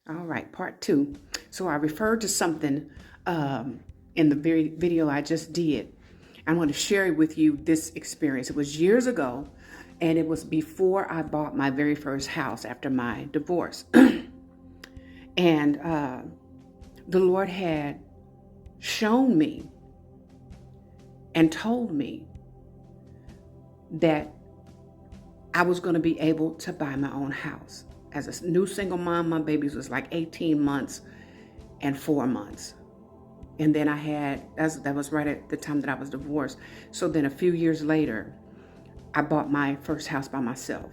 All right, part two. So I referred to something in the very video I just did. I want to share with you this experience. It was years ago, and it was before I bought my very first house after my divorce. And the Lord had shown me and told me that I was going to be able to buy my own house. As a new single mom, my babies was like 18 months and 4 months. And then that was right at the time that I was divorced. So then a few years later, I bought my first house by myself.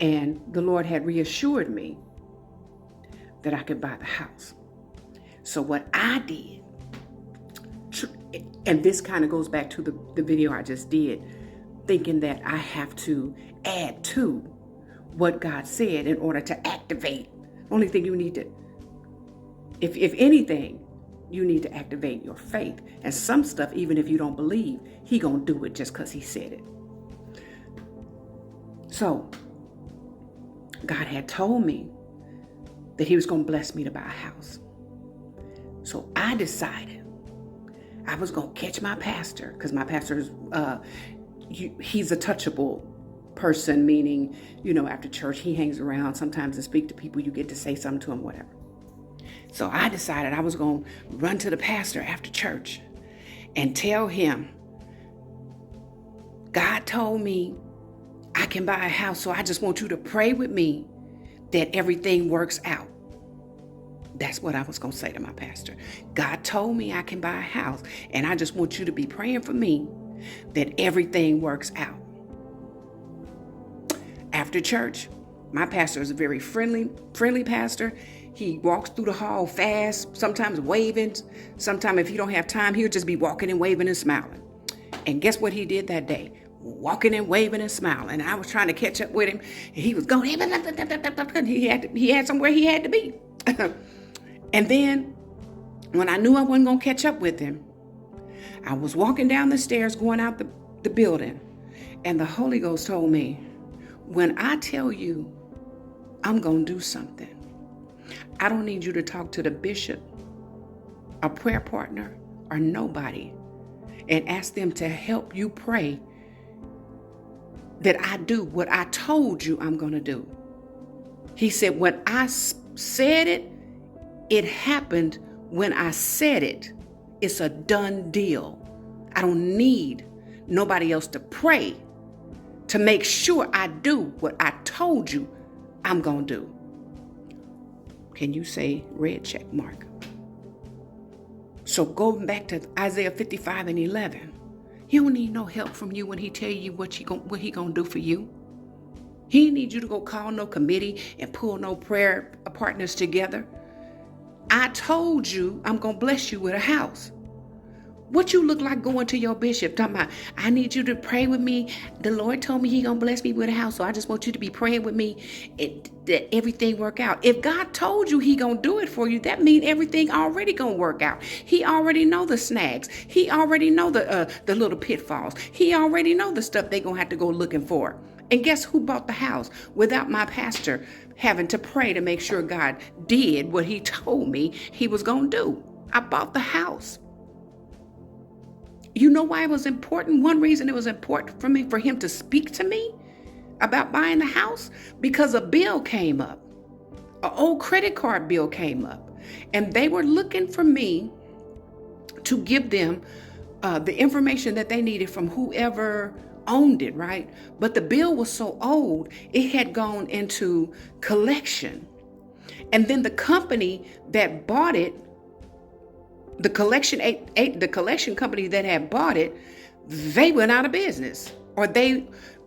And the Lord had reassured me that I could buy the house. So what I did, and this kind of goes back to the video I just did, thinking that I have to add to what God said in order to activate. Only thing you need to, if anything, you need to activate your faith. And some stuff, even if you don't believe, He gonna do it just because He said it. So God had told me that He was gonna bless me to buy a house. So I decided I was gonna catch my pastor, because my pastor is he's a touchable person, meaning, after church, he hangs around sometimes and speak to people. You get to say something to him, whatever. So I decided I was going to run to the pastor after church and tell him, God told me I can buy a house, so I just want you to pray with me that everything works out. That's what I was going to say to my pastor. God told me I can buy a house, and I just want you to be praying for me that everything works out. After church, my pastor is a very friendly pastor. He walks through the hall fast, sometimes waving. Sometimes if he don't have time, he'll just be walking and waving and smiling. And guess what he did that day? Walking and waving and smiling. And I was trying to catch up with him. And he was going, he had somewhere he had to be. And then when I knew I wasn't going to catch up with him, I was walking down the stairs going out the building. And the Holy Ghost told me, when I tell you I'm going to do something, I don't need you to talk to the bishop, a prayer partner, or nobody, and ask them to help you pray that I do what I told you I'm going to do. He said, when I said it, it happened when I said it. It's a done deal. I don't need nobody else to pray to make sure I do what I told you I'm going to do. Can you say red check mark? So going back to Isaiah 55:11, he don't need no help from you when he tell you what he gonna do for you. He didn't need you to go call no committee and pull no prayer partners together. I told you I'm gonna bless you with a house. What you look like going to your bishop talking about, I need you to pray with me. The Lord told me He gonna bless me with a house, so I just want you to be praying with me that everything work out. If God told you He gonna do it for you, that means everything already gonna work out. He already know the snags. He already know the little pitfalls. He already know the stuff they gonna have to go looking for. And guess who bought the house without my pastor having to pray to make sure God did what He told me He was gonna do? I bought the house. You know why it was important? One reason it was important for him to speak to me about buying the house, because a bill came up. An old credit card bill came up. And they were looking for me to give them the information that they needed from whoever owned it, right? But the bill was so old, it had gone into collection. And then the company that bought it, the collection company that had bought it, they went out of business, or they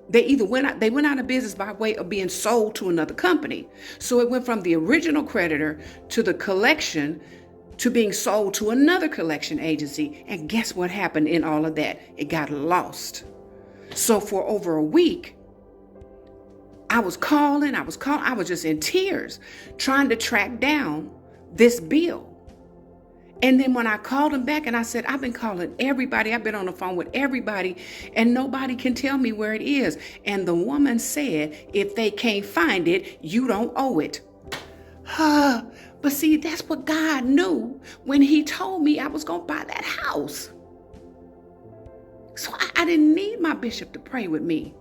went out of business by way of being sold to another company. So it went from the original creditor to the collection to being sold to another collection agency. And guess what happened in all of that? It got lost. So for over a week, I was just in tears trying to track down this bill. And then when I called him back and I said, I've been calling everybody, I've been on the phone with everybody, and nobody can tell me where it is. And the woman said, if they can't find it, you don't owe it. But see, that's what God knew when he told me I was going to buy that house. So I didn't need my bishop to pray with me.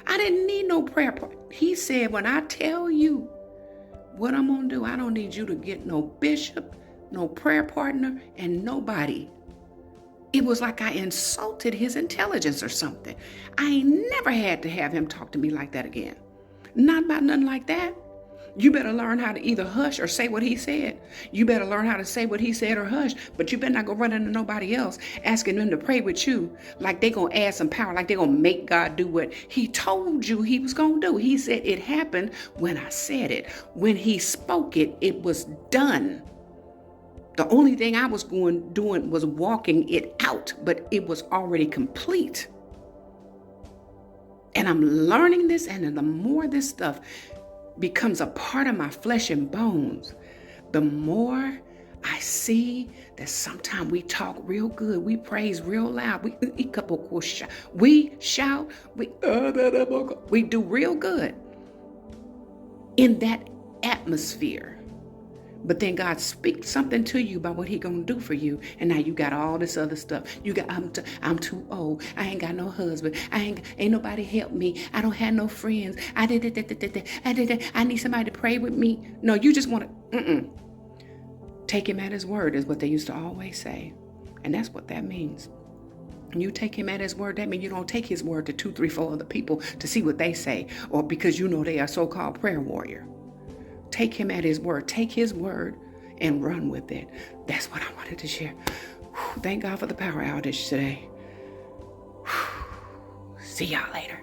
I didn't need no prayer. He said, when I tell you what I'm going to do, I don't need you to get no bishop, no prayer partner, and nobody. It was like I insulted his intelligence or something. I ain't never had to have him talk to me like that again. Not about nothing like that. You better learn how to either hush or say what he said. You better learn how to say what he said or hush, but you better not go run into nobody else asking them to pray with you like they going to add some power, like they going to make God do what he told you he was going to do. He said it happened when I said it. When he spoke it, it was done. The only thing I was doing was walking it out, but it was already complete. And I'm learning this, and the more this stuff becomes a part of my flesh and bones, the more I see that sometimes we talk real good, we praise real loud, we shout, we do real good in that atmosphere. But then God speaks something to you about what he gonna do for you, and now you got all this other stuff. You got I'm too old. I ain't got no husband. Ain't nobody help me. I don't have no friends. I need somebody to pray with me. No, you just want to take him at his word is what they used to always say, and that's what that means. When you take him at his word, that means you don't take his word to 2, 3, 4 other people to see what they say, or because you know they are so-called prayer warrior. Take him at his word. Take his word and run with it. That's what I wanted to share. Thank God for the power outage today. See y'all later.